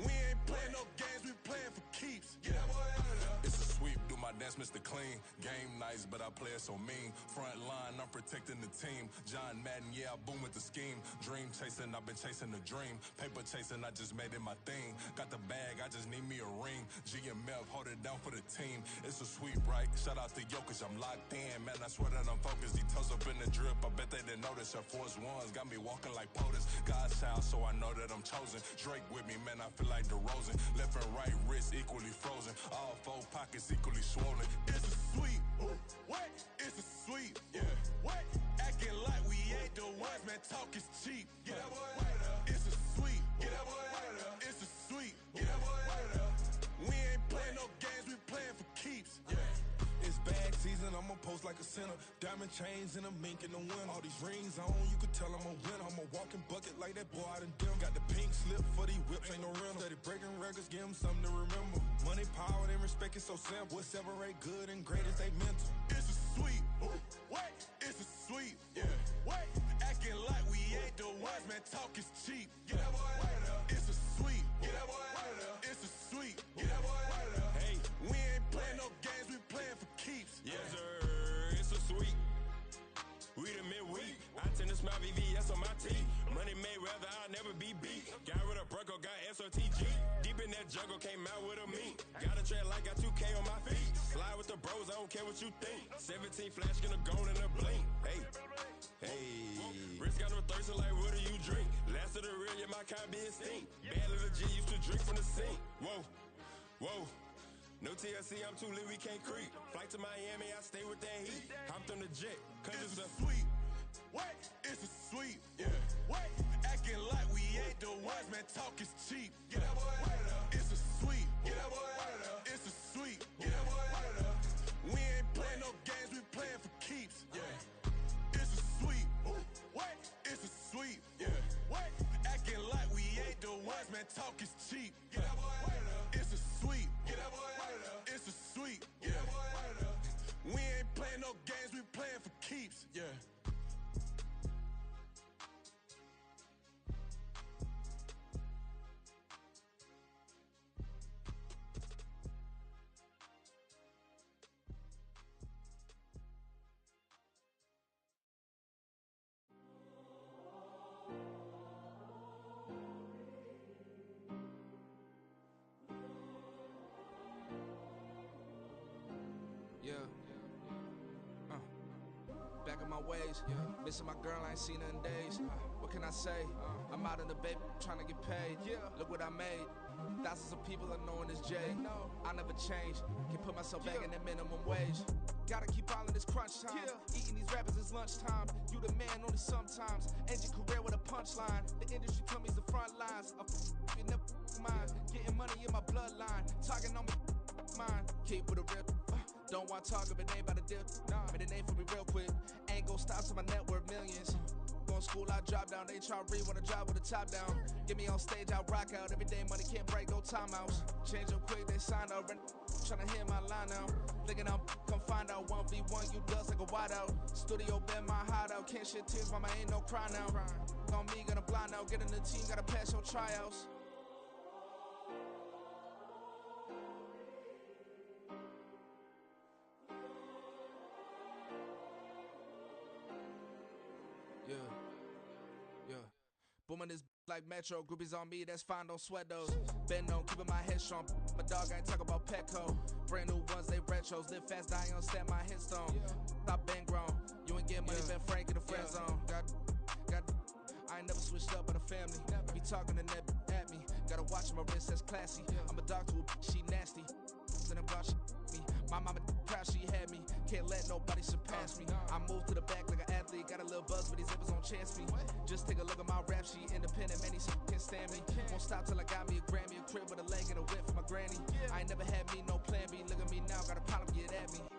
We ain't playing no games, we playing for keeps. Get that boy out of there. It's a sweep. Do my dance, Mr. Clean. Game nice, but I play it so mean. Front line, I'm protecting the team. John Madden, yeah, I boom with the scheme. Dream chasing, I've been chasing the dream. Paper chasing, I just made it my thing. Got the bag, I just need me a ring. GMF, hold it down for the team. It's a sweep, right? Shout out to Jokic, I'm locked in. Man, I swear that I'm focused. These toes up in the drip, I bet they didn't notice. Air Force Ones got me walking like POTUS. God's child, so I know that I'm chosen. Drake with me, man, I feel like DeRozan. Left and right wrist equally frozen. All four pockets equally swollen. It's a sweep. What? It's a sweep. Yeah. What? Acting like we ain't the ones, man. Talk is cheap. Get that boy out of there. It's a sweep. Get that boy out of there. It's a sweep. Get that boy out of there. We ain't playing no games, we playing for keeps. Yeah. It's bag season, I'ma post like a sinner. Diamond chains and a mink in the wind. All these rings on, you could tell I'm a winner. I'm a walking bucket like that boy out in dim. Got the pink slip for these whips, ain't no rental. Steady breaking records, give them something to remember. Money, power, and respect is so simple. What separate good and great is they mental. It's a sweep. What? It's a sweep. Yeah. What? Acting like we ain't the ones, man. Talk is cheap. Get that boy out of there. It's a sweep. Get that boy out of there. It's a sweep. Get that boy out of there. Hey, we ain't playing no games, we playing for keeps. Yes, sir. It's a sweep. We the midweek. I tend to smile VVS on my teeth. Money made rather I'll never be beat. Got rid of Bronco, got SOTG. Deep in that jungle, came out with a meat. Got a tread like got 2K on my feet. Slide with the bros, I don't care what you think. 17 flash gonna go in a blink. Hey, hey. Wrist got no thirsty like what do you drink? Last of the real, yeah, my kind be a stink. Bad little G used to drink from the sink. Whoa, whoa. No TLC, I'm too lit, we can't creep. Flight to Miami, I stay with that heat. Hopped on the jet, cause it's a sweep. What? It's a sweep. Yeah. What? Acting like we ain't the ones, man. Talk is cheap. Get that boy out of there. It's a sweep. Get that boy out of there. It's a sweep. Get that boy out of there. We ain't playing no games, we playing for keeps. Yeah. It's a sweep. What? It's a sweep. Yeah. What? Acting like we ain't the ones, man. Talk is cheap. Get that boy out of there. It's a sweep. Get that boy out of there. It's a sweep. Get that boy out of there. We ain't playing no games, we playing for keeps. Yeah. Back in my ways, missing my girl, I ain't seen her in days. What can I say? I'm out in the baby, trying to get paid. Look what I made. Thousands of people are knowing this J. I never change. Can put myself back in the minimum wage. Gotta keep all in this crunch time. Eating these rappers is lunchtime. You the man only sometimes. End your career with a punchline. The industry tell me's the front lines. You never mine. Getting money in my bloodline. Talking on me, mine. Keep with a real. Don't want to talk if it ain't about a dip. Made a name for me real quick. Ain't gon' stop till my net worth millions. Going school, I drop down. They try to read when I drop with the top down. Get me on stage, I rock out. Every day money can't break, go timeouts. Change up quick, they signed up. Tryna hear my line now. Thinking I'm come find out 1v1, you dust like a wideout. Studio been my hideout. Can't shed tears, mama ain't no cry now. On me, gonna blind out. Get in the team, gotta pass your tryouts. Yeah. Booming this Like Metro, groupies on me, that's fine, don't sweat those. Been on, keeping my head strong. My dog, I ain't talk about Petco. Brand new ones, they retros. Live fast, die on set my headstone. Stop been grown. You ain't getting money, Ben Frank in the friend zone. I ain't never switched up on the family. Be talking to that at me. Gotta watch my wrist, that's classy. I'm a dog to a she nasty. And I'm glad she me. My mama proud she had me. Can't let nobody surpass me. I moved to the back like an athlete. Got a little buzz, but these zippers don't chance me. Just take a look at my rap sheet. Independent, man, these can't stand me. Won't stop till I got me a Grammy. A crib with a leg and a whip for my granny. I ain't never had me no plan B. Look at me now, got a problem, get at me.